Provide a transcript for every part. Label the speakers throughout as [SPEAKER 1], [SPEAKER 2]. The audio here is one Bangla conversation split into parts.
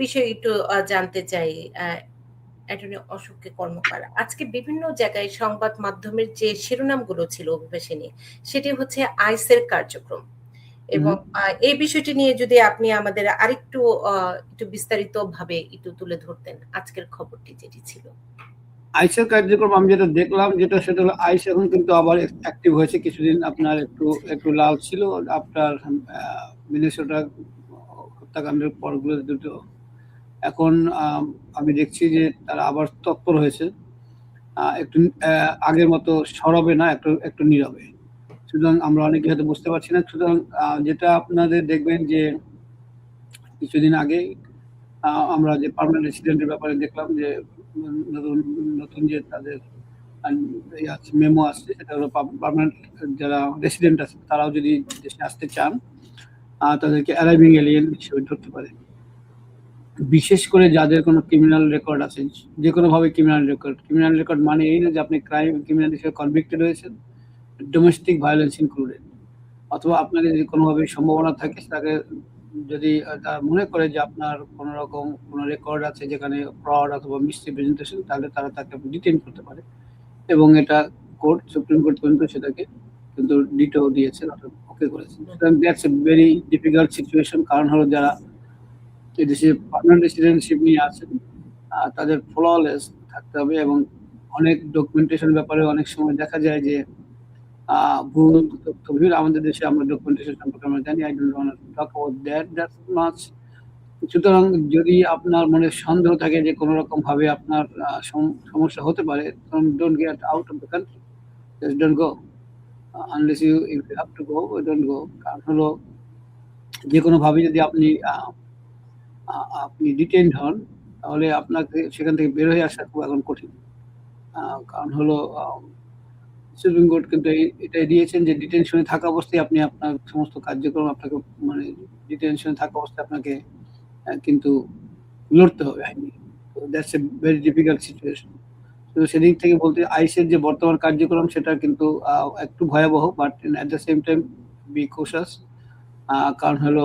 [SPEAKER 1] বিষয়ে একটু জানতে চাই অ্যাটর্নি অশোক কর্মকার। আজকে বিভিন্ন জায়গায় সংবাদ মাধ্যমের যে শিরোনামগুলো ছিল অভিবাসী সেটি হচ্ছে আইসের কার্যক্রম। এবং এই বিষয়টি নিয়ে যদি আপনি আমাদের আরেকটু একটু বিস্তারিতভাবে একটু তুলে ধরতেন আজকের খবরটি যেটি ছিল।
[SPEAKER 2] আইসের কার্যক্রম আমি যেটা দেখলাম সেটা হলো আইস এখন কিন্তু আবার অ্যাক্টিভ হয়েছে। কিছুদিন আপনার একটু লাল ছিল আপনার মিনেসোটা হত্যাকাণ্ডের পরগুলো দুটো। এখন আমি দেখছি যে তারা আবার তৎপর হয়েছে, একটু আগের মতো সরবে না, একটু নীরবে। সুতরাং আমরা অনেকে হয়তো বুঝতে পারছি না। সুতরাং যেটা আপনাদের দেখবেন যে কিছুদিন আগে আমরা যে পার্মানেন্ট রেসিডেন্টের ব্যাপারে দেখলাম যে নতুন যে তাদের মেমো আসছে, সেটা হলো পার্মানেন্ট যারা রেসিডেন্ট আছে তারাও যদি দেশে আসতে চান তাদেরকে অ্যারাইভিং এলিয়েন হিসেবে ধরতে পারে। বিশেষ করে যাদের কোনো ক্রিমিনাল রেকর্ড আছে, যে কোনো ভাবে ক্রিমিনাল রেকর্ড মানে এই না যে আপনি ক্রিমিনাল হিসেবে কনভিক্টেড হয়েছেন, ডোমেস্টিক ভায়োলেন্স ইনক্লুডেড, অথবা আপনাকে যদি কোনোভাবে সম্ভাবনা থাকে তাকে যদি তারা মনে করে যে আপনার কোনো রকম কোনো রেকর্ড আছে যেখানে ফ্রড অথবা মিসরিপ্রেজেন্টেশন, তাহলে তারা তাকে ডিটেইন করতে পারে। এবং এটা সুপ্রিম কোর্ট পর্যন্ত সেটাকে কিন্তু ডিটেও দিয়েছেন, অর্থাৎ ওকে করেছেন। সুতরাং that's a very difficult situation. কারণ হলো যারা এদেশে পার্মানেন্ট রেসিডেন্টশিপ নিয়ে আছেন তাদের ফ্ললেস থাকতে হবে, এবং অনেক ডকুমেন্টেশন ব্যাপারে অনেক সময় দেখা যায় যে ভুল তথ্য। আমাদের দেশে আমরা ডকুমেন্টেশন সম্পর্কে আমরা জানি, I don't want to talk about that much. সুতরাং যদি আপনার মনে সন্দেহ থাকে যে কোনো রকম ভাবে আপনার সমস্যা হতে পারে, don't get out of the country, just don't go unless you have to go, don't go. কারণ হলো যে কোনো ভাবে যদি আপনি ডিটেইনড হন, তাহলে আপনাকে সেখান থেকে বের হয়ে আসা খুব এখন কঠিন। কারণ হলো সুপ্রিম কোর্ট কিন্তু এটাই দিয়েছেন যে ডিটেনশনে থাকা অবস্থায় আপনি আপনার সমস্ত কার্যক্রম আপনাকে মানে ডিটেনশনে থাকা অবস্থায় আপনাকে কিন্তু লড়তে হবে আইনি। That's a very difficult situation. তো সেদিক থেকে বলতে আইসের যে বর্তমান কার্যক্রম সেটা কিন্তু একটু ভয়াবহ, but at the same time be cautious. কারণ হলো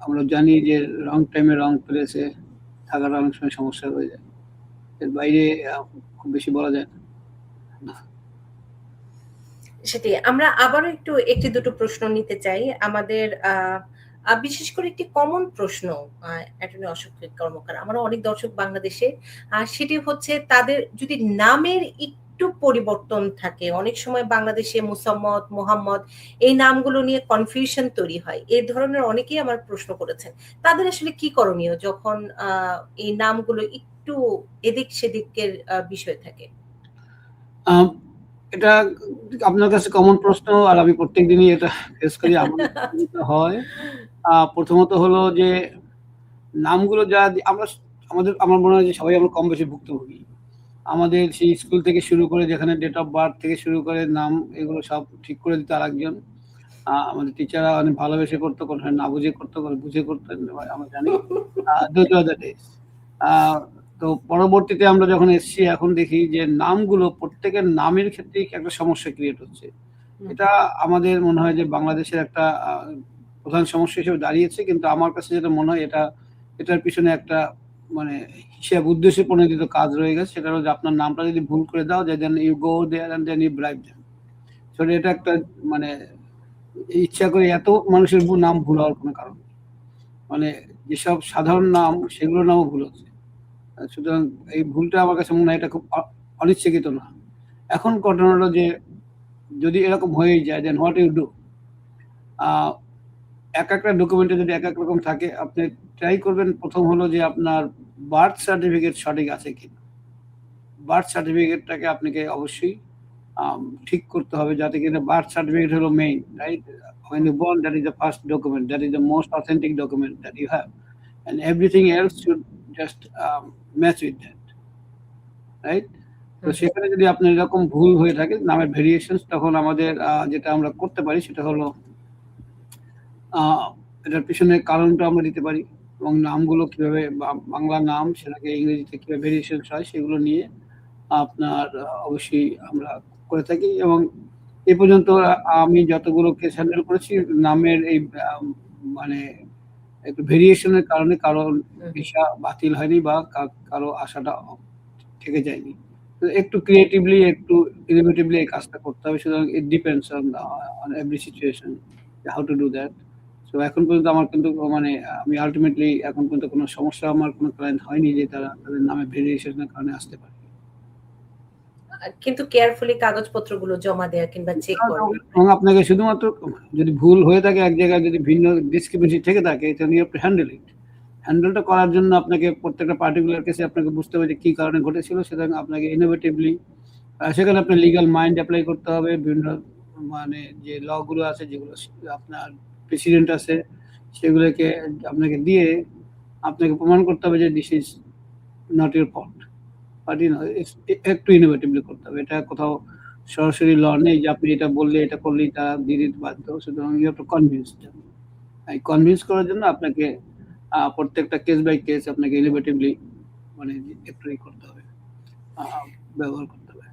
[SPEAKER 2] আমরা জানি যে রং টাইমে রং প্লেসে থাকাটা অনেক সময় সমস্যা হয়ে যায়। এর বাইরে খুব বেশি বলা যায় না।
[SPEAKER 1] সেটাই। আমরা আবারও একটি দুটো প্রশ্ন নিতে চাই। আমাদের বিশেষ করে একটি কমন প্রশ্ন অ্যাটর্নি অশোক কর্মকার। আমারও অনেক দর্শক বাংলাদেশে। সেটি হচ্ছে তাদের যদি নামের একটু পরিবর্তন থাকে, অনেক সময় বাংলাদেশে মুসাম্মদ, মোহাম্মদ এই নামগুলো নিয়ে কনফিউশন তৈরি হয়। এই ধরনের অনেকেই আমার প্রশ্ন করেছেন। তাদের আসলে কি করণীয় যখন এই নামগুলো একটু এদিক সেদিকের বিষয় থাকে?
[SPEAKER 2] এটা আপনার কাছে কমন প্রশ্ন, আর আমি প্রত্যেকদিনই এটা ফেস করি। আমার হয় প্রথমত হলো যে নামগুলো যা আমার মনে হয় যে সবাই আমরা কম বেশি ভুক্তভোগী। আমাদের সেই স্কুল থেকে শুরু করে যেখানে ডেট অফ বার্থ থেকে শুরু করে নাম, এগুলো সব ঠিক করে দিত আরেকজন। আমাদের টিচাররা অনেক ভালোবেসে করতো, কোনো না বুঝে করতো, কোনো বুঝে করতো, আমরা জানি। তো পরবর্তীতে আমরা যখন এসেছি এখন দেখি যে নামগুলো প্রত্যেকের নামের ক্ষেত্রে একটা সমস্যা ক্রিয়েট হচ্ছে। এটা আমাদের মনে হয় যে বাংলাদেশের একটা প্রধান সমস্যা হিসেবে দাঁড়িয়েছে। কিন্তু আমার কাছে যেটা মনে হয় এটার পিছনে একটা মানে হিসাব উদ্দেশ্যে প্রণোদিত কাজ রয়ে গেছে। সেটা হলো যে আপনার নামটা যদি ভুল করে দাও, যে then you go there and then you bribe them. So এটা একটা মানে ইচ্ছা করে এত মানুষের নাম ভুল হওয়ার কোনো কারণ নেই। মানে যেসব সাধারণ নাম সেগুলোর নামও ভুল হচ্ছে। সুতরাং এই ভুলটা আমার কাছে মনে হয় এটা খুব অনিচ্ছাকৃত না। এখন ঘটনা হলো যে যদি এরকম হয়েই যায়, দেন হোয়াট ইউ ডু। এক একটা ডকুমেন্টে যদি এক এক রকম থাকে, আপনি ট্রাই করবেন প্রথম হলো যে আপনার বার্থ সার্টিফিকেট সঠিক আছে কিনা। বার্থ সার্টিফিকেটটাকে আপনাকে অবশ্যই ঠিক করতে হবে, যাতে কিনা বার্থ সার্টিফিকেট হলো main, right? When you born, that is the first document, that is the most authentic document that you have, and everything else should just match with that, right? তো সেখানে যদি আপনার এরকম ভুল হয়ে থাকে নামের ভেরিয়েশনস, তখন আমাদের যেটা আমরা করতে পারি সেটা হলো এটার পিছনে কারণটা আমরা দিতে পারি, এবং নামগুলো কিভাবে বাংলা নাম সেটাকে ইংরেজিতে কিভাবে ভেরিয়েশনস হয় সেগুলো নিয়ে আপনার অবশ্যই আমরা করে থাকি। এবং এ পর্যন্ত আমি যতগুলো কেস হ্যান্ডেল করেছি নামের এই মানে একটু ভেরিয়েশনের কারণে কারো
[SPEAKER 1] হুম।
[SPEAKER 2] ভিসা বাতিল হয়নি বা কারো আশাটা থেকে যায়নি। তো একটু ক্রিয়েটিভলি, একটু ইনোভেটিভলি এই কাজটা করতে হবে। সুতরাং it depends on every situation how to do that. So এখন পর্যন্ত আমার কিন্তু মানে আমি আল্টিমেটলি এখন পর্যন্ত কোনো সমস্যা আমার কোনো ক্লায়েন্ট হয়নি যে তাদের নামে ভেরিয়েশনের কারণে আসতে পারে।
[SPEAKER 1] কিন্তু কেয়ারফুলি কাগজপত্রগুলো জমা দেয়া কিংবা চেক করা।
[SPEAKER 2] এবং আপনাকে শুধুমাত্র যদি ভুল হয়ে থাকে এক জায়গায়, যদি ভিন্ন ডিসক্রিপেন্সি থেকে থাকে, then you have to handle it. হ্যান্ডেলটা করার জন্য আপনাকে প্রত্যেকটা পার্টিকুলার কেসে আপনাকে বুঝতে হবে যে কি কারণে ঘটেছিল। সুতরাং আপনাকে ইনোভেটিভলি সেখানে আপনার লিগ্যাল মাইন্ড অ্যাপ্লাই করতে হবে। বিভিন্ন মানে যে ল গুলো আছে, যেগুলো আপনার প্রেসিডেন্ট আছে, সেগুলোকে আপনাকে দিয়ে আপনাকে প্রমাণ করতে হবে যে this is not your fault. But একটু ইনোভেটিভলি করতে হবে। এটা কোথাও সরাসরি ল নেই যে আপনি এটা বললে, এটা করলেই তারা দিয়ে দিতে বাধ্য। সুতরাং you have to convince them. এই কনভিন্স করার জন্য আপনাকে প্রত্যেকটা কেস বাই কেস আপনাকে ইনোভেটিভলি মানে একটু করতে হবে, ব্যবহার করতে হবে।